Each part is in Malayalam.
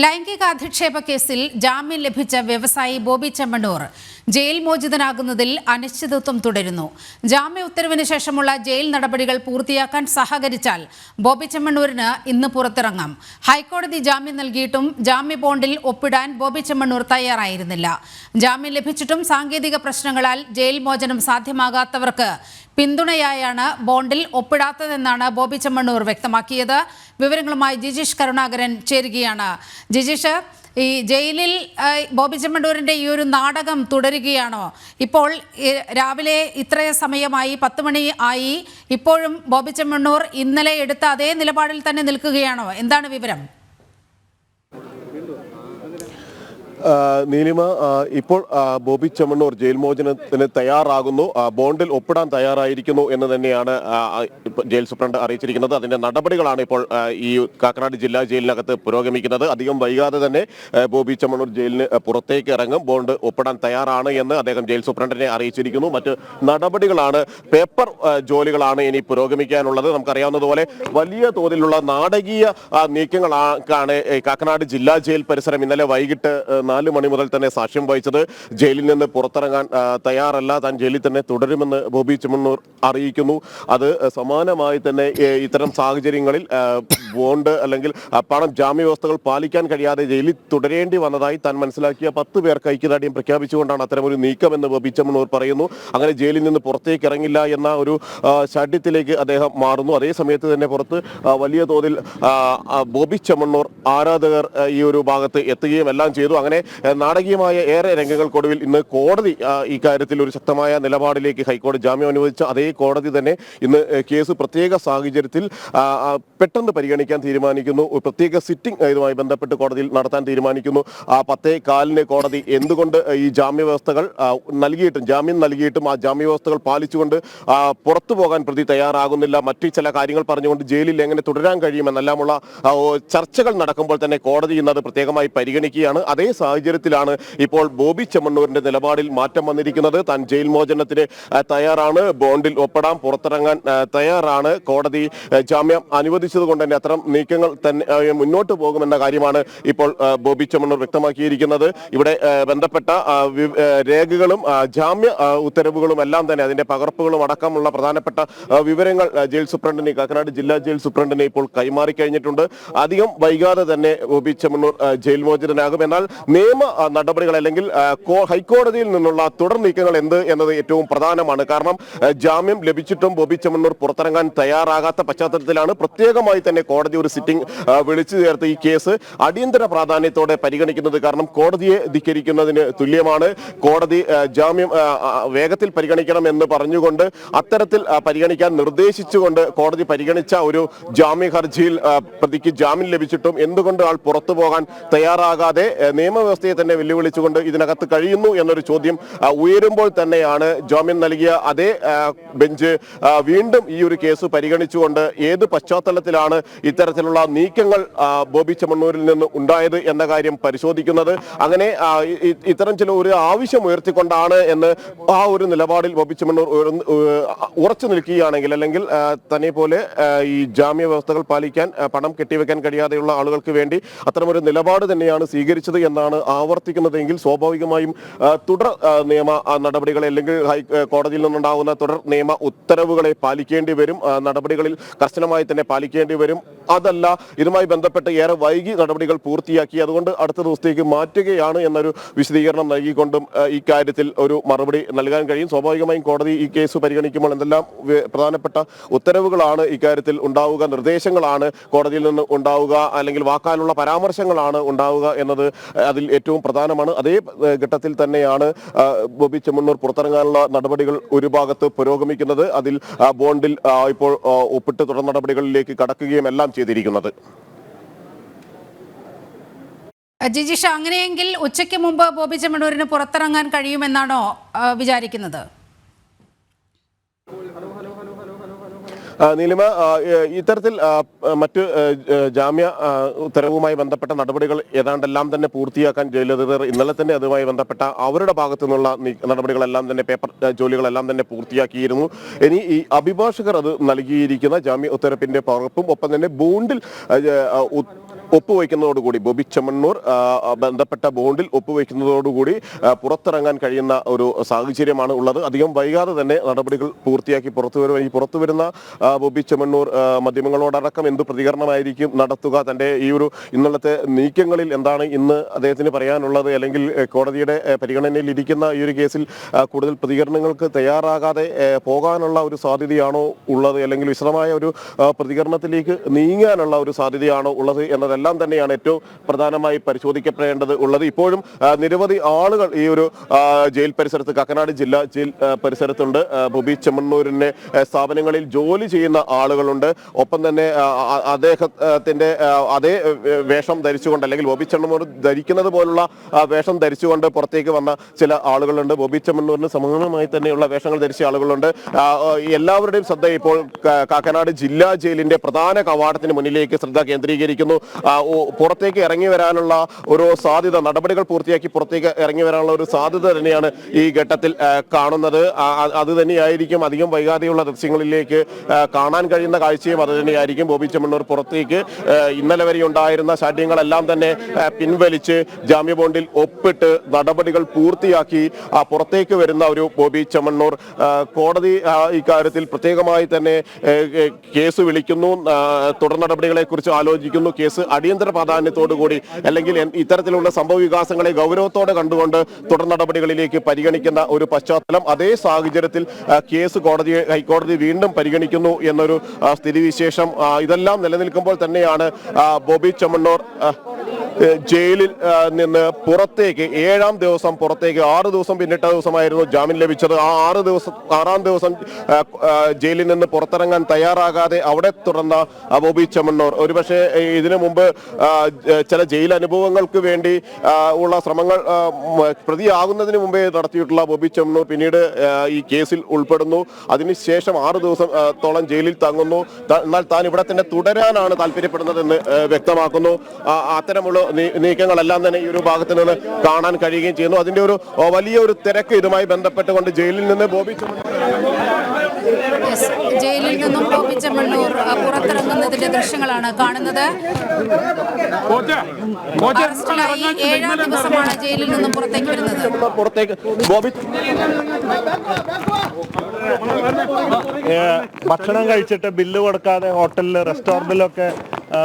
ലൈംഗികാധിക്ഷേപ കേസിൽ ജാമ്യം ലഭിച്ച വ്യവസായി ബോബി ചെമ്മണ്ണൂർ ജയിൽ മോചിതനാകുന്നതിൽ അനിശ്ചിതത്വം തുടരുന്നു. ജാമ്യ ഉത്തരവിന് ശേഷമുള്ള ജയിൽ നടപടികൾ പൂർത്തിയാക്കാൻ സഹകരിച്ചാൽ ബോബി ചെമ്മണ്ണൂരിന് ഇന്ന് പുറത്തിറങ്ങാം. ഹൈക്കോടതി ജാമ്യം നൽകിയിട്ടും ജാമ്യ ബോണ്ടിൽ ഒപ്പിടാൻ ബോബി ചെമ്മണ്ണൂർ തയ്യാറായിരുന്നില്ല. ജാമ്യം ലഭിച്ചിട്ടും സാങ്കേതിക പ്രശ്നങ്ങളാൽ ജയിൽ മോചനം സാധ്യമാകാത്തവർക്ക് പിന്തുണയായാണ് ബോണ്ടിൽ ഒപ്പിടാത്തതെന്നാണ് ബോബി ചെമ്മണ്ണൂർ വ്യക്തമാക്കിയത്. വിവരങ്ങളുമായി ജിജീഷ് കരുണാകരൻ ചേരുകയാണ്. ജിജീഷ്, ഈ ജയിലിൽ ബോബി ചെമ്മണ്ണൂരിൻ്റെ ഈ ഒരു നാടകം തുടരുകയാണോ? ഇപ്പോൾ രാവിലെ ഇത്ര സമയമായി 10 മണി ആയി, ഇപ്പോഴും ബോബി ചെമ്മണ്ണൂർ ഇന്നലെ എടുത്ത അതേ നിലപാടിൽ തന്നെ നിൽക്കുകയാണോ? എന്താണ് വിവരം? നീലിമ, ഇപ്പോൾ ബോബി ചെമ്മണ്ണൂർ ജയിൽ മോചനത്തിന് തയ്യാറാകുന്നു, ബോണ്ടിൽ ഒപ്പിടാൻ തയ്യാറായിരിക്കുന്നു എന്ന് തന്നെയാണ് ജയിൽ സൂപ്രണ്ട് അറിയിച്ചിരിക്കുന്നത്. അതിന്റെ നടപടികളാണ് ഇപ്പോൾ ഈ കാക്കനാട് ജില്ലാ ജയിലിനകത്ത് പുരോഗമിക്കുന്നത്. അധികം വൈകാതെ തന്നെ ബോബി ചെമ്മണ്ണൂർ ജയിലിന് പുറത്തേക്ക് ഇറങ്ങും. ബോണ്ട് ഒപ്പിടാൻ തയ്യാറാണ് എന്ന് അദ്ദേഹം ജയിൽ സൂപ്രണ്ടിനെ അറിയിച്ചിരിക്കുന്നു. മറ്റ് നടപടികളാണ്, പേപ്പർ ജോലികളാണ് ഇനി പുരോഗമിക്കാനുള്ളത്. നമുക്കറിയാവുന്നതുപോലെ വലിയ തോതിലുള്ള നാടകീയ നീക്കങ്ങളാണ് കാക്കനാട് ജില്ലാ ജയിൽ പരിസരം ഇന്നലെ വൈകിട്ട് 4 മണി മുതൽ തന്നെ സാക്ഷ്യം വഹിച്ചത്. ജയിലിൽ നിന്ന് പുറത്തിറങ്ങാൻ തയ്യാറല്ല, താൻ ജയിലിൽ തന്നെ തുടരുമെന്ന് ബോബി ചെമ്മണ്ണൂർ അറിയിക്കുന്നു. അത് സമാനമായി തന്നെ ഇത്തരം സാഹചര്യങ്ങളിൽ ബോണ്ട് അല്ലെങ്കിൽ പണം ജാമ്യ വ്യവസ്ഥകൾ പാലിക്കാൻ കഴിയാതെ ജയിലിൽ തുടരേണ്ടി വന്നതായി താൻ മനസ്സിലാക്കിയ 10 പേർക്ക് ഐക്യദാർഢ്യം പ്രഖ്യാപിച്ചുകൊണ്ടാണ് അത്തരമൊരു നീക്കമെന്ന് ബോബി ചെമ്മണ്ണൂർ പറയുന്നു. അങ്ങനെ ജയിലിൽ നിന്ന് പുറത്തേക്ക് ഇറങ്ങില്ല എന്ന ഒരു ശാഠ്യത്തിലേക്ക് അദ്ദേഹം മാറുന്നു. അതേ സമയത്ത് തന്നെ പുറത്ത് വലിയ തോതിൽ ബോബി ചെമ്മണ്ണൂർ ആരാധകർ ഈ ഒരു ഭാഗത്ത് എത്തുകയും എല്ലാം ചെയ്തു. അങ്ങനെ നാടകീയമായ ഏറെ രംഗങ്ങൾക്കൊടുവിൽ ഇന്ന് കോടതി ഇക്കാര്യത്തിൽ ഒരു ശക്തമായ നിലപാടിലേക്ക് ഹൈക്കോടതി ജാമ്യം അനുവദിച്ച അതേ കോടതി തന്നെ ഇന്ന് കേസ് പ്രത്യേക സാഹചര്യത്തിൽ പെട്ടെന്ന് പരിഗണിക്കാൻ തീരുമാനിക്കുന്നു. പ്രത്യേക സിറ്റിംഗ് ഇതുമായി ബന്ധപ്പെട്ട് കോടതിയിൽ നടത്താൻ തീരുമാനിക്കുന്നു. 10:15 കോടതി എന്തുകൊണ്ട് ഈ ജാമ്യ വ്യവസ്ഥകൾ ജാമ്യം നൽകിയിട്ടും ആ ജാമ്യ വ്യവസ്ഥകൾ പാലിച്ചുകൊണ്ട് പുറത്തു പോകാൻ പ്രതി തയ്യാറാകുന്നില്ല, മറ്റു ചില കാര്യങ്ങൾ പറഞ്ഞുകൊണ്ട് ജയിലിൽ എങ്ങനെ തുടരാൻ കഴിയുമെന്നെല്ലാമുള്ള ചർച്ചകൾ നടക്കുമ്പോൾ തന്നെ കോടതി ഇന്നത് പ്രത്യേകമായി പരിഗണിക്കുകയാണ്. അതേ സാഹചര്യത്തിലാണ് ഇപ്പോൾ ബോബി ചെമ്മണ്ണൂരിന്റെ നിലപാടിൽ മാറ്റം വന്നിരിക്കുന്നത്. താൻ ജയിൽ മോചനത്തിന് തയ്യാറാണ്, ബോണ്ടിൽ ഒപ്പിടാൻ പുറത്തിറങ്ങാൻ തയ്യാറാണ്. കോടതി ജാമ്യം അനുവദിച്ചതുകൊണ്ട് തന്നെ അത്തരം നീക്കങ്ങൾ തന്നെ മുന്നോട്ട് പോകുമെന്ന കാര്യമാണ് ഇപ്പോൾ ബോബി ചെമ്മണ്ണൂർ വ്യക്തമാക്കിയിരിക്കുന്നത്. ഇവിടെ ബന്ധപ്പെട്ട രേഖകളും ജാമ്യ ഉത്തരവുകളും എല്ലാം തന്നെ അതിന്റെ പകർപ്പുകളും അടക്കമുള്ള പ്രധാനപ്പെട്ട വിവരങ്ങൾ ജയിൽ സൂപ്രണ്ടിനെ, കാക്കനാട് ജില്ലാ ജയിൽ സൂപ്രണ്ടിനെ ഇപ്പോൾ കൈമാറി കഴിഞ്ഞിട്ടുണ്ട്. അധികം വൈകാതെ തന്നെ ബോബി ചെമ്മണ്ണൂർ ജയിൽ മോചിതനാകും. എന്നാൽ നിയമ നടപടികൾ അല്ലെങ്കിൽ ഹൈക്കോടതിയിൽ നിന്നുള്ള തുടർ നീക്കങ്ങൾ എന്ത് എന്നത് ഏറ്റവും പ്രധാനമാണ്. കാരണം ജാമ്യം ലഭിച്ചിട്ടും ബോബി ചെമ്മണ്ണൂർ പുറത്തിറങ്ങാൻ തയ്യാറാകാത്ത പശ്ചാത്തലത്തിലാണ് പ്രത്യേകമായി തന്നെ കോടതി ഒരു സിറ്റിംഗ് വിളിച്ചു ചേർത്ത് ഈ കേസ് അടിയന്തര പ്രാധാന്യത്തോടെ പരിഗണിക്കുന്നത്. കാരണം കോടതിയെ ധിക്കരിക്കുന്നതിന് തുല്യമാണ്. കോടതി ജാമ്യം വേഗത്തിൽ പരിഗണിക്കണം എന്ന് പറഞ്ഞുകൊണ്ട് അത്തരത്തിൽ പരിഗണിക്കാൻ നിർദ്ദേശിച്ചുകൊണ്ട് കോടതി പരിഗണിച്ച ഒരു ജാമ്യ ഹർജിയിൽ പ്രതിക്ക് ജാമ്യം ലഭിച്ചിട്ടും എന്തുകൊണ്ട് ആൾ പുറത്തു പോകാൻ തയ്യാറാകാതെ നിയമവ്യവസ്ഥയെ തന്നെ വെല്ലുവിളിച്ചുകൊണ്ട് ഇതിനകത്ത് കഴിയുന്നു എന്നൊരു ചോദ്യം ഉയരുമ്പോൾ തന്നെയാണ് ജാമ്യം നൽകിയ അതേ ബെഞ്ച് വീണ്ടും ഈ ഒരു കേസ് പരിഗണിച്ചുകൊണ്ട് ഏത് പശ്ചാത്തലത്തിലാണ് ഇത്തരത്തിലുള്ള നീക്കങ്ങൾ ബോബി ചെമ്മണ്ണൂരിൽ നിന്ന് ഉണ്ടായത് എന്ന കാര്യം പരിശോധിക്കുന്നത്. അങ്ങനെ ഇത്തരം ചില ഒരു ആവശ്യം ഉയർത്തിക്കൊണ്ടാണ് എന്ന് ആ ഒരു നിലപാടിൽ ബോബി ചെമ്മണ്ണൂർ ഉറച്ചു നിൽക്കുകയാണെങ്കിൽ, അല്ലെങ്കിൽ തന്നെ പോലെ ഈ ജാമ്യ വ്യവസ്ഥകൾ പാലിക്കാൻ പണം കെട്ടിവെക്കാൻ കഴിയാതെയുള്ള ആളുകൾക്ക് വേണ്ടി അത്തരമൊരു നിലപാട് തന്നെയാണ് സ്വീകരിച്ചത് എന്നാണ് ആവർത്തിക്കുന്നതെങ്കിൽ സ്വാഭാവികമായും തുടർ നിയമ നടപടികളെ അല്ലെങ്കിൽ കോടതിയിൽ നിന്നുണ്ടാകുന്ന തുടർ നിയമ ഉത്തരവുകളെ പാലിക്കേണ്ടി വരും. നടപടികളിൽ കർശനമായി തന്നെ പാലിക്കേണ്ടി വരും. അതല്ല, ഇതുമായി ബന്ധപ്പെട്ട് ഏറെ വൈകി നടപടികൾ പൂർത്തിയാക്കി, അതുകൊണ്ട് അടുത്ത ദിവസത്തേക്ക് മാറ്റുകയാണ് എന്നൊരു വിശദീകരണം നൽകിക്കൊണ്ടും ഇക്കാര്യത്തിൽ ഒരു മറുപടി നൽകാൻ കഴിയും. സ്വാഭാവികമായും കോടതി ഈ കേസ് പരിഗണിക്കുമ്പോൾ എന്തെല്ലാം പ്രധാനപ്പെട്ട ഉത്തരവുകളാണ് ഇക്കാര്യത്തിൽ ഉണ്ടാവുക, നിർദ്ദേശങ്ങളാണ് കോടതിയിൽ നിന്ന് ഉണ്ടാവുക, അല്ലെങ്കിൽ വാക്കാലുള്ള പരാമർശങ്ങളാണ് ഉണ്ടാവുക എന്നത് അതിൽ ഏറ്റവും പ്രധാനമാണ്. അതേ ഘട്ടത്തിൽ തന്നെയാണ് ബോബി ചെമ്മണ്ണൂർ പുറത്തിറങ്ങാനുള്ള നടപടികൾ ഒരു ഭാഗത്ത് പുരോഗമിക്കുന്നത്. അതിൽ ബോണ്ടിൽ ഇപ്പോൾ ഒപ്പിട്ട് തുടർ നടപടികളിലേക്ക് കടക്കുകയും എല്ലാം ചെയ്തിരിക്കുന്നത്. ജിജീഷ്, അങ്ങനെയെങ്കിൽ ഉച്ചയ്ക്ക് മുമ്പ് ബോബി ചെമ്മണ്ണൂരിന് പുറത്തിറങ്ങാൻ കഴിയുമെന്നാണോ വിചാരിക്കുന്നത്? നീലിമ, ഇത്തരത്തിൽ മറ്റ് ജാമ്യ ഉത്തരവുമായി ബന്ധപ്പെട്ട നടപടികൾ ഏതാണ്ടെല്ലാം തന്നെ പൂർത്തിയാക്കാൻ ജയിലധികൃതർ ഇന്നലെ തന്നെ അതുമായി ബന്ധപ്പെട്ട അവരുടെ ഭാഗത്തു നിന്നുള്ള നടപടികളെല്ലാം തന്നെ പേപ്പർ ജോലികളെല്ലാം തന്നെ പൂർത്തിയാക്കിയിരുന്നു. ഇനി ഈ അഭിഭാഷകർ അത് നൽകിയിരിക്കുന്ന ജാമ്യ ഉത്തരവിന്റെ പകർപ്പും ഒപ്പം തന്നെ ബോണ്ടിൽ ഒപ്പുവയ്ക്കുന്നതോടുകൂടി ബോബി ചെമ്മണ്ണൂർ ബന്ധപ്പെട്ട ബോണ്ടിൽ ഒപ്പുവയ്ക്കുന്നതോടുകൂടി പുറത്തിറങ്ങാൻ കഴിയുന്ന ഒരു സാഹചര്യമാണ് ഉള്ളത്. അധികം വൈകാതെ തന്നെ നടപടികൾ പൂർത്തിയാക്കി പുറത്തു വരുന്ന ബോബി ചെമ്മണ്ണൂർ മാധ്യമങ്ങളോടടക്കം എന്ത് പ്രതികരണമായിരിക്കും നടത്തുക, തന്റെ ഈ ഒരു ഇന്നലത്തെ നീക്കങ്ങളിൽ എന്താണ് ഇന്ന് അദ്ദേഹത്തിന് പറയാനുള്ളത്, അല്ലെങ്കിൽ കോടതിയുടെ പരിഗണനയിൽ ഇരിക്കുന്ന ഈ ഒരു കേസിൽ കൂടുതൽ പ്രതികരണങ്ങൾക്ക് തയ്യാറാകാതെ പോകാനുള്ള ഒരു സാധ്യതയാണോ ഉള്ളത്, അല്ലെങ്കിൽ വിശദമായ ഒരു പ്രതികരണത്തിലേക്ക് നീങ്ങാനുള്ള ഒരു സാധ്യതയാണോ ഉള്ളത് എന്നതെല്ലാം തന്നെയാണ് ഏറ്റവും പ്രധാനമായി പരിശോധിക്കപ്പെടേണ്ടത് ഉള്ളത്. ഇപ്പോഴും നിരവധി ആളുകൾ ഈ ഒരു ജയിൽ പരിസരത്ത്, കാക്കനാട് ജില്ലാ ജയിൽ പരിസരത്തുണ്ട്. ബോബി ചെമ്മണ്ണൂരിന്റെ സ്ഥാപനങ്ങളിൽ ജോലി ചെയ്യുന്ന ആളുകളുണ്ട്. ഒപ്പം തന്നെ അദ്ദേഹത്തിന്റെ അതേ വേഷം ധരിച്ചുകൊണ്ട്, അല്ലെങ്കിൽ ബോബി ചെമ്മണ്ണൂർ ധരിക്കുന്നത് പോലുള്ള വേഷം ധരിച്ചുകൊണ്ട് പുറത്തേക്ക് വന്ന ചില ആളുകളുണ്ട്. ബോബി ചെമ്മണ്ണൂരിന് സമാനമായി തന്നെയുള്ള വേഷങ്ങൾ ധരിച്ച ആളുകളുണ്ട്. എല്ലാവരുടെയും ശ്രദ്ധ ഇപ്പോൾ കാക്കനാട് ജില്ലാ ജയിലിന്റെ പ്രധാന കവാടത്തിന് മുന്നിലേക്ക് ശ്രദ്ധ കേന്ദ്രീകരിക്കുന്നു. പുറത്തേക്ക് ഇറങ്ങി വരാനുള്ള ഒരു സാധ്യത, നടപടികൾ പൂർത്തിയാക്കി പുറത്തേക്ക് ഇറങ്ങി വരാനുള്ള ഒരു സാധ്യത തന്നെയാണ് ഈ ഘട്ടത്തിൽ കാണുന്നത്. അത് തന്നെയായിരിക്കും അധികം വൈകാതെയുള്ള ദൃശ്യങ്ങളിലേക്ക് കാണാൻ കഴിയുന്ന കാഴ്ചയും അത് തന്നെയായിരിക്കും. ബോബി ചെമ്മണ്ണൂർ പുറത്തേക്ക് ഇന്നലെ വരെ ഉണ്ടായിരുന്ന ശാഠ്യങ്ങളെല്ലാം തന്നെ പിൻവലിച്ച് ജാമ്യ ബോണ്ടിൽ ഒപ്പിട്ട് നടപടികൾ പൂർത്തിയാക്കി പുറത്തേക്ക് വരുന്ന ഒരു ബോബി ചെമ്മണ്ണൂർ, കോടതി ഇക്കാര്യത്തിൽ പ്രത്യേകമായി തന്നെ കേസ് വിളിക്കുന്നു, തുടർ നടപടികളെ കുറിച്ച് ആലോചിക്കുന്നു. കേസ് അടിയന്തര പ്രാധാന്യത്തോടുകൂടി, അല്ലെങ്കിൽ ഇത്തരത്തിലുള്ള സംഭവ വികാസങ്ങളെ ഗൗരവത്തോടെ കണ്ടുകൊണ്ട് തുടർ നടപടികളിലേക്ക് പരിഗണിക്കുന്ന ഒരു പശ്ചാത്തലം. അതേ സാഹചര്യത്തിൽ കേസ് ഹൈക്കോടതി വീണ്ടും പരിഗണിക്കുന്നു എന്നൊരു സ്ഥിതിവിശേഷം ഇതെല്ലാം നിലനിൽക്കുമ്പോൾ തന്നെയാണ് ബോബി ചെമ്മണ്ണൂർ ജയിലിൽ നിന്ന് പുറത്തേക്ക് 7ാം ദിവസം പുറത്തേക്ക് 6 ദിവസം പിന്നിട്ട ദിവസമായിരുന്നു ജാമ്യം ലഭിച്ചത്. ആ 6ാം ദിവസം ജയിലിൽ നിന്ന് പുറത്തിറങ്ങാൻ തയ്യാറാകാതെ അവിടെ തുടർന്ന ബോബി ചെമ്മണ്ണൂർ ഒരുപക്ഷെ ഇതിനു മുമ്പ് ചില ജയിൽ അനുഭവങ്ങൾക്ക് വേണ്ടി ഉള്ള ശ്രമങ്ങൾ പ്രതിയാകുന്നതിന് മുമ്പേ നടത്തിയിട്ടുള്ള ബോബി ചെമ്മണ്ണൂർ പിന്നീട് ഈ കേസിൽ ഉൾപ്പെടുന്നു. അതിനുശേഷം 6 ദിവസത്തോളം ജയിലിൽ തങ്ങുന്നു. എന്നാൽ താൻ ഇവിടെ തന്നെ തുടരാനാണ് താല്പര്യപ്പെടുന്നതെന്ന് വ്യക്തമാക്കുന്നു. അത്തരമുള്ള നീക്കങ്ങളെല്ലാം തന്നെ ഈ ഒരു ഭാഗത്ത് നിന്ന് കാണാൻ കഴിയുകയും ചെയ്യുന്നു. അതിന്റെ ഒരു വലിയൊരു തിരക്ക് ഇതുമായി ബന്ധപ്പെട്ടുകൊണ്ട് ജയിലിൽ നിന്ന് ബോബി ചെമ്മണ്ണൂർ പുറത്തിറങ്ങുന്നതിന്റെ ദൃശ്യങ്ങളാണ് കാണുന്നത്. 7ാം ദിവസമാണ് ജയിലിൽ നിന്നും പുറത്തേക്ക് വരുന്നത്. ഭക്ഷണം കഴിച്ചിട്ട് ബില്ല് കൊടുക്കാതെ ഹോട്ടലിൽ റെസ്റ്റോറൻറ്റിലൊക്കെ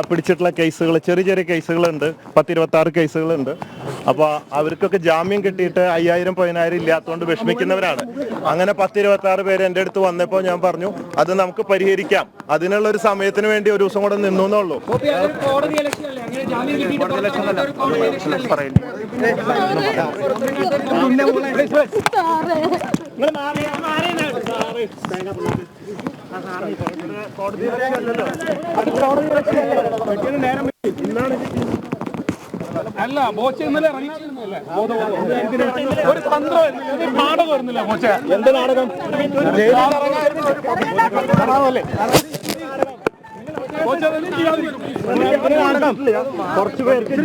പിടിച്ചിട്ടുള്ള കേസുകൾ, ചെറിയ ചെറിയ കേസുകളുണ്ട്. 10-26 കേസുകളുണ്ട്. അപ്പോൾ അവർക്കൊക്കെ ജാമ്യം കിട്ടിയിട്ട് 5000-10000 ഇല്ലാത്തതുകൊണ്ട് വിഷമിക്കുന്നവരാണ്. അങ്ങനെ 10-26 പേര് എൻ്റെ അടുത്ത് വന്നപ്പോൾ ഞാൻ പറഞ്ഞു അത് നമുക്ക് പരിഹരിക്കാം, അതിനുള്ള ഒരു സമയത്തിന് വേണ്ടി ഒരു ദിവസം കൂടെ നിന്നു എന്നുള്ളൂ. അല്ല ബോച്ച ഇന്നലെ ഇറങ്ങിയില്ലേ, ഒരു തന്ത്രം നാടകം വരുന്നില്ല ബോച്ച. എന്ത് നാടകം? കുറച്ചു പേർക്ക്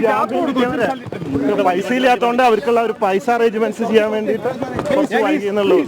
പൈസ ഇല്ലാത്തതുകൊണ്ട് അവർക്കുള്ള ഒരു പൈസ അറേഞ്ച്മെന്റ്സ് ചെയ്യാൻ വേണ്ടിയിട്ട് കുറച്ച് വൈകി എന്നുള്ളൂ.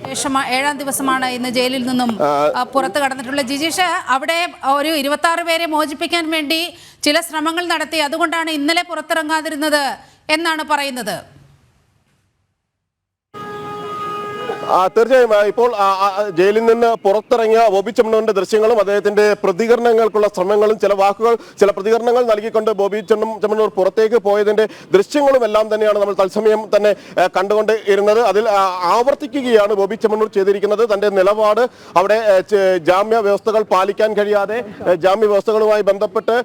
ശേഷം 7ാം ദിവസമാണ് ഇന്ന് ജയിലിൽ നിന്നും പുറത്തു കടന്നിട്ടുള്ളത്. ജിജീഷ്, അവിടെ ഒരു 26 പേരെ മോചിപ്പിക്കാൻ വേണ്ടി ചില ശ്രമങ്ങൾ നടത്തി, അതുകൊണ്ടാണ് ഇന്നലെ പുറത്തിറങ്ങാതിരുന്നത് എന്നാണ് പറയുന്നത്. തീർച്ചയായും ഇപ്പോൾ ജയിലിൽ നിന്ന് പുറത്തിറങ്ങിയ ബോബി ചെമ്മണ്ണൂരിന്റെ ദൃശ്യങ്ങളും അദ്ദേഹത്തിന്റെ പ്രതികരണങ്ങൾക്കുള്ള ശ്രമങ്ങളും ചില പ്രതികരണങ്ങൾ നൽകിക്കൊണ്ട് ബോബി ചെമ്മണ്ണൂർ പുറത്തേക്ക് പോയതിന്റെ ദൃശ്യങ്ങളും എല്ലാം തന്നെയാണ് നമ്മൾ തത്സമയം തന്നെ കണ്ടുകൊണ്ട് ഇരുന്നത്. അതിൽ ആവർത്തിക്കുകയാണ് ബോബി ചെമ്മണ്ണൂർ ചെയ്തിരിക്കുന്നത്. തന്റെ നിലപാട് അവിടെ ജാമ്യ വ്യവസ്ഥകൾ പാലിക്കാൻ കഴിയാതെ, ജാമ്യ വ്യവസ്ഥകളുമായി ബന്ധപ്പെട്ട്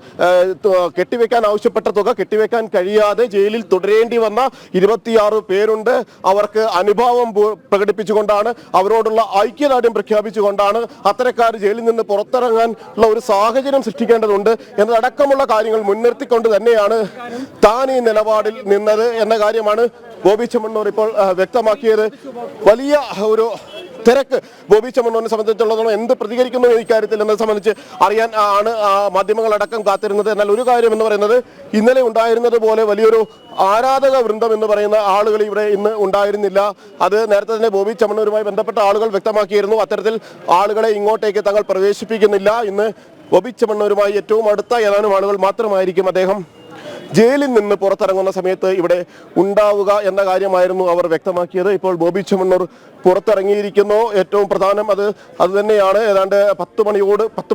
കെട്ടിവെക്കാൻ ആവശ്യപ്പെട്ട തുക കെട്ടിവെക്കാൻ കഴിയാതെ ജയിലിൽ തുടരേണ്ടി വന്ന 26 പേരുണ്ട്. അവർക്ക് അനുഭാവം പ്രകടിപ്പിച്ചു പ്രഖ്യാപിച്ചുകൊണ്ടാണ്, അവരോടുള്ള ഐക്യദാർഢ്യം പ്രഖ്യാപിച്ചുകൊണ്ടാണ് അത്തരക്കാർ ജയിലിൽ നിന്ന് പുറത്തിറങ്ങാൻ ഉള്ള ഒരു സാഹചര്യം സൃഷ്ടിക്കേണ്ടതുണ്ട് എന്നതടക്കമുള്ള കാര്യങ്ങൾ മുൻനിർത്തിക്കൊണ്ട് തന്നെയാണ് താൻ ഈ നിലപാടിൽ നിന്നത് എന്ന കാര്യമാണ് ബോബി ചെമ്മണ്ണൂർ ഇപ്പോൾ വ്യക്തമാക്കിയത്. വലിയ ഒരു തിരക്ക് ബോബി ചെമ്മണ്ണൂരിനെ സംബന്ധിച്ചുള്ളതോളം എന്ത് പ്രതികരിക്കുന്നു ഈ കാര്യത്തിൽ എന്നത് സംബന്ധിച്ച് അറിയാൻ ആണ് മാധ്യമങ്ങളടക്കം കാത്തിരുന്നത്. എന്നാൽ ഒരു കാര്യം എന്ന് പറയുന്നത്, ഇന്നലെ ഉണ്ടായിരുന്നത് പോലെ വലിയൊരു ആരാധക വൃന്ദം എന്ന് പറയുന്ന ആളുകൾ ഇവിടെ ഇന്ന് ഉണ്ടായിരുന്നില്ല. അത് നേരത്തെ തന്നെ ബോബി ചെമ്മണ്ണൂരുമായി ബന്ധപ്പെട്ട ആളുകൾ വ്യക്തമാക്കിയിരുന്നു. അത്തരത്തിൽ ആളുകളെ ഇങ്ങോട്ടേക്ക് തങ്ങൾ പ്രവേശിപ്പിക്കുന്നില്ല. ഇന്ന് ബോബി ചെമ്മണ്ണൂരുമായി ഏറ്റവും അടുത്ത ഏതാനും ആളുകൾ മാത്രമായിരിക്കും അദ്ദേഹം ജയിലിൽ നിന്ന് പുറത്തിറങ്ങുന്ന സമയത്ത് ഇവിടെ ഉണ്ടാവുക എന്ന കാര്യമായിരുന്നു അവർ വ്യക്തമാക്കിയത്. ഇപ്പോൾ ബോബി ചെമ്മണ്ണൂർ പുറത്തിറങ്ങിയിരിക്കുന്നു. ഏറ്റവും പ്രധാനം അത് തന്നെയാണ്. ഏതാണ്ട് 10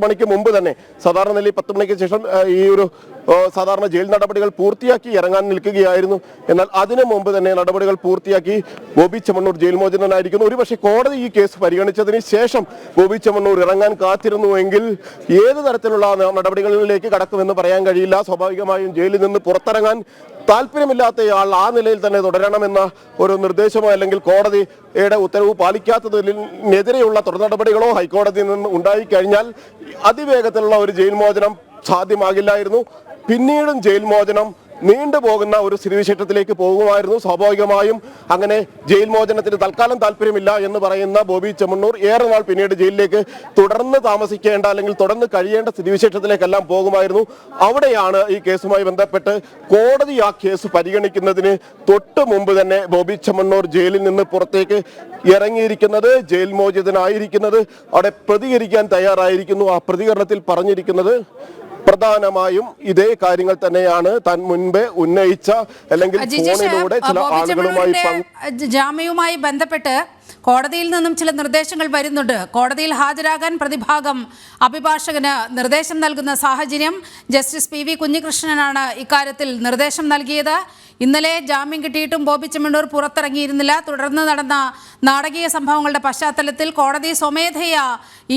മണിക്ക് മുമ്പ് തന്നെ, സാധാരണ നിലയിൽ 10 മണിക്ക് ശേഷം ഈ ഒരു സാധാരണ ജയിൽ നടപടികൾ പൂർത്തിയാക്കി ഇറങ്ങാൻ നിൽക്കുകയായിരുന്നു. എന്നാൽ അതിനു മുമ്പ് തന്നെ നടപടികൾ പൂർത്തിയാക്കി ബോബി ചെമ്മണ്ണൂർ ജയിൽ മോചിതനായിരിക്കുന്നു. ഒരുപക്ഷെ കോടതി ഈ കേസ് പരിഗണിച്ചതിന് ശേഷം ബോബി ചെമ്മണ്ണൂർ ഇറങ്ങാൻ കാത്തിരുന്നുവെങ്കിൽ ഏത് തരത്തിലുള്ള നടപടികളിലേക്ക് കടക്കുമെന്ന് പറയാൻ കഴിയില്ല. സ്വാഭാവികമായും ജയിലിൽ നിന്ന് പുറത്തിറങ്ങാൻ താല്പര്യമില്ലാത്തയാൾ ആ നിലയിൽ തന്നെ തുടരണമെന്ന ഒരു നിർദ്ദേശമോ അല്ലെങ്കിൽ കോടതിയുടെ ഉത്തരവ് പാലിക്കാത്തതിനെതിരെയുള്ള തുടർ നടപടികളോ ഹൈക്കോടതിയിൽ നിന്ന് ഉണ്ടായിക്കഴിഞ്ഞാൽ അതിവേഗത്തിലുള്ള ഒരു ജയിൽ മോചനം സാധ്യമാകില്ലായിരുന്നു. പിന്നീടും ജയിൽ മോചനം നീണ്ടുപോകുന്ന ഒരു സ്ഥിതിവിശേഷത്തിലേക്ക് പോകുമായിരുന്നു. സ്വാഭാവികമായും അങ്ങനെ ജയിൽ മോചനത്തിന് തൽക്കാലം താല്പര്യമില്ല എന്ന് പറയുന്ന ബോബി ചെമ്മണ്ണൂർ ഏറെ നാൾ പിന്നീട് ജയിലിലേക്ക് തുടർന്ന് താമസിക്കേണ്ട അല്ലെങ്കിൽ തുടർന്ന് കഴിയേണ്ട സ്ഥിതിവിശേഷത്തിലേക്കെല്ലാം പോകുമായിരുന്നു. അവിടെയാണ് ഈ കേസുമായി ബന്ധപ്പെട്ട് കോടതി ആ കേസ് പരിഗണിക്കുന്നതിന് തൊട്ട് മുമ്പ് തന്നെ ബോബി ചെമ്മണ്ണൂർ ജയിലിൽ നിന്ന് പുറത്തേക്ക് ഇറങ്ങിയിരിക്കുന്നത്, ജയിൽ മോചിതനായിരിക്കുന്നത്. അവിടെ പ്രതികരിക്കാൻ തയ്യാറായിരിക്കുന്നു. ആ പ്രതികരണത്തിൽ പറഞ്ഞിരിക്കുന്നത് പ്രധാനമായും ഇതേ കാര്യങ്ങൾ തന്നെയാണ് താൻ മുൻപേ ഉന്നയിച്ച അല്ലെങ്കിൽ ഫോണിലൂടെ ചില ആളുകളുമായി ജാമ്യവുമായി ബന്ധപ്പെട്ട് കോടതിയിൽ നിന്നും ചില നിർദ്ദേശങ്ങൾ വരുന്നുണ്ട്. കോടതിയിൽ ഹാജരാകാൻ പ്രതിഭാഗം അഭിഭാഷകന് നിർദ്ദേശം നൽകുന്ന സാഹചര്യം. ജസ്റ്റിസ് PV കുഞ്ഞികൃഷ്ണനാണ് ഇക്കാര്യത്തിൽ നിർദ്ദേശം നൽകിയത്. ഇന്നലെ ജാമ്യം കിട്ടിയിട്ടും ബോബി ചെമ്മണ്ണൂർ പുറത്തിറങ്ങിയിരുന്നില്ല. തുടർന്ന് നടന്ന നാടകീയ സംഭവങ്ങളുടെ പശ്ചാത്തലത്തിൽ കോടതി സ്വമേധയാ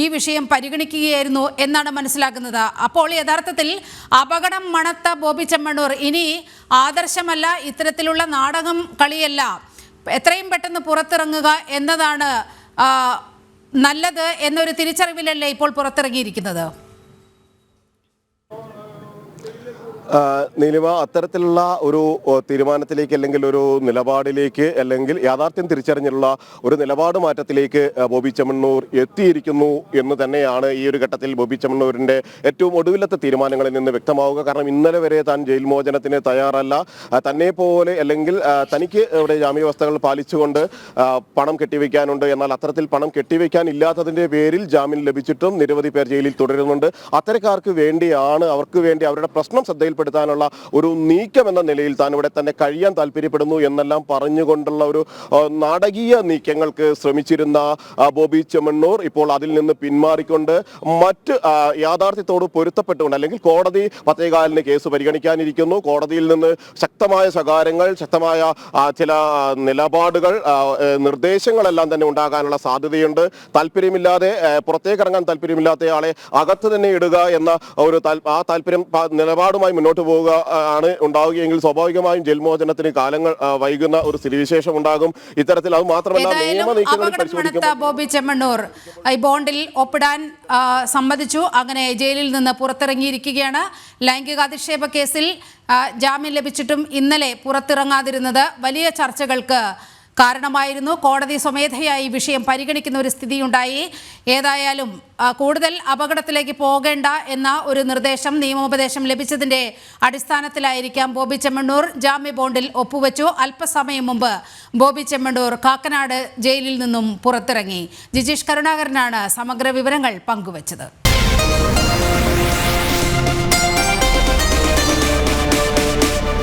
ഈ വിഷയം പരിഗണിക്കുകയായിരുന്നു എന്നാണ് മനസ്സിലാക്കുന്നത്. അപ്പോൾ യഥാർത്ഥത്തിൽ അപകടം മണത്ത ബോബി ചെമ്മണ്ണൂർ ഇനി ആദർശമല്ല, ഇത്തരത്തിലുള്ള നാടകം കളിയല്ല, എത്രയും പെട്ടെന്ന് പുറത്തിറങ്ങുക എന്നതാണ് നല്ലത് എന്നൊരു തിരിച്ചറിവിലല്ലേ ഇപ്പോൾ പുറത്തിറങ്ങിയിരിക്കുന്നത്? നീലിമ, അത്തരത്തിലുള്ള ഒരു തീരുമാനത്തിലേക്ക് അല്ലെങ്കിൽ ഒരു നിലപാടിലേക്ക് അല്ലെങ്കിൽ യാഥാർത്ഥ്യം തിരിച്ചറിഞ്ഞുള്ള ഒരു നിലപാട് മാറ്റത്തിലേക്ക് ബോബി ചെമ്മണ്ണൂർ എത്തിയിരിക്കുന്നു എന്ന് തന്നെയാണ് ഈ ഒരു ഘട്ടത്തിൽ ബോബി ചെമ്മണ്ണൂരിൻ്റെ ഏറ്റവും ഒടുവിലത്തെ തീരുമാനങ്ങളിൽ നിന്ന് വ്യക്തമാവുക. കാരണം ഇന്നലെ വരെ താൻ ജയിൽ മോചനത്തിന് തയ്യാറല്ല, തന്നെ പോലെ അല്ലെങ്കിൽ തനിക്ക് ഇവിടെ ജാമ്യവ്യവസ്ഥകൾ പാലിച്ചുകൊണ്ട് പണം കെട്ടിവെക്കാനുണ്ട്. എന്നാൽ അത്തരത്തിൽ പണം കെട്ടിവെക്കാൻ ഇല്ലാത്തതിൻ്റെ പേരിൽ ജാമ്യം ലഭിച്ചിട്ടും നിരവധി പേർ ജയിലിൽ തുടരുന്നുണ്ട്. അത്തരക്കാർക്ക് വേണ്ടിയാണ്, അവർക്ക് വേണ്ടി അവരുടെ പ്രശ്നം ശ്രദ്ധയിൽപ്പെടുത്താനുള്ള ഒരു നീക്കം എന്ന നിലയിൽ താൻ ഇവിടെ തന്നെ കഴിയാൻ താല്പര്യപ്പെടുന്നു എന്നെല്ലാം പറഞ്ഞുകൊണ്ടുള്ള ഒരു നാടകീയ നീക്കങ്ങൾക്ക് ശ്രമിച്ചിരുന്ന ബോബി ചെമ്മണ്ണൂർ ഇപ്പോൾ അതിൽ നിന്ന് പിന്മാറിക്കൊണ്ട് മറ്റ് യാഥാർത്ഥ്യത്തോട് പൊരുത്തപ്പെട്ടുകൊണ്ട് അല്ലെങ്കിൽ കോടതി 10:15 കേസ് പരിഗണിക്കാനിരിക്കുന്നു. കോടതിയിൽ നിന്ന് ശക്തമായ ശകാരങ്ങൾ, ശക്തമായ ചില നിലപാടുകൾ, നിർദ്ദേശങ്ങളെല്ലാം തന്നെ ഉണ്ടാകാനുള്ള സാധ്യതയുണ്ട്. താല്പര്യമില്ലാതെ പുറത്തേക്കിറങ്ങാൻ താല്പര്യമില്ലാത്തയാളെ അകത്ത് തന്നെ ഇടുക എന്ന ഒരു താല്പര്യം നിലപാടുമായി മുന്നോട്ട് പോവുക ആണ് ഉണ്ടാവുകയെങ്കിൽ സ്വാഭാവികമായും ജയിൽ മോചനത്തിന് കാലങ്ങൾ വൈകുന്ന ഒരു സ്ഥിതിവിശേഷം ഉണ്ടാകും. ഇത്തരത്തിൽ അത് മാത്രമല്ല നിയമ നീക്കങ്ങൾ പരിശോധിക്കുമ്പോൾ ബോബി ചെമ്മണ്ണൂർ ഈ ബോണ്ടിൽ ഒപ്പിടാൻ സമ്മതിച്ചു. അങ്ങനെ ജയിലിൽ നിന്ന് പുറത്തിറങ്ങിയിരിക്കുകയാണ്. ലൈംഗികാധിക്ഷേപ കേസിൽ ജാമ്യം ലഭിച്ചിട്ടും ഇന്നലെ പുറത്തിറങ്ങാതിരുന്നത് വലിയ ചർച്ചകൾക്ക് കാരണമായിരുന്നു. കോടതി സ്വമേധയായി വിഷയം പരിഗണിക്കുന്ന ഒരു സ്ഥിതിയുണ്ടായി. ഏതായാലും കൂടുതൽ അപകടത്തിലേക്ക് പോകേണ്ട എന്ന ഒരു നിർദ്ദേശം, നിയമോപദേശം ലഭിച്ചതിൻ്റെ അടിസ്ഥാനത്തിലായിരിക്കാം ബോബി ചെമ്മണ്ണൂർ ജാമ്യ ബോണ്ടിൽ ഒപ്പുവെച്ചു. അല്പസമയം മുമ്പ് ബോബി ചെമ്മണ്ണൂർ കാക്കനാട് ജയിലിൽ നിന്നും പുറത്തിറങ്ങി. ജിജീഷ് കരുണാകരനാണ് സമഗ്ര വിവരങ്ങൾ പങ്കുവച്ചത്.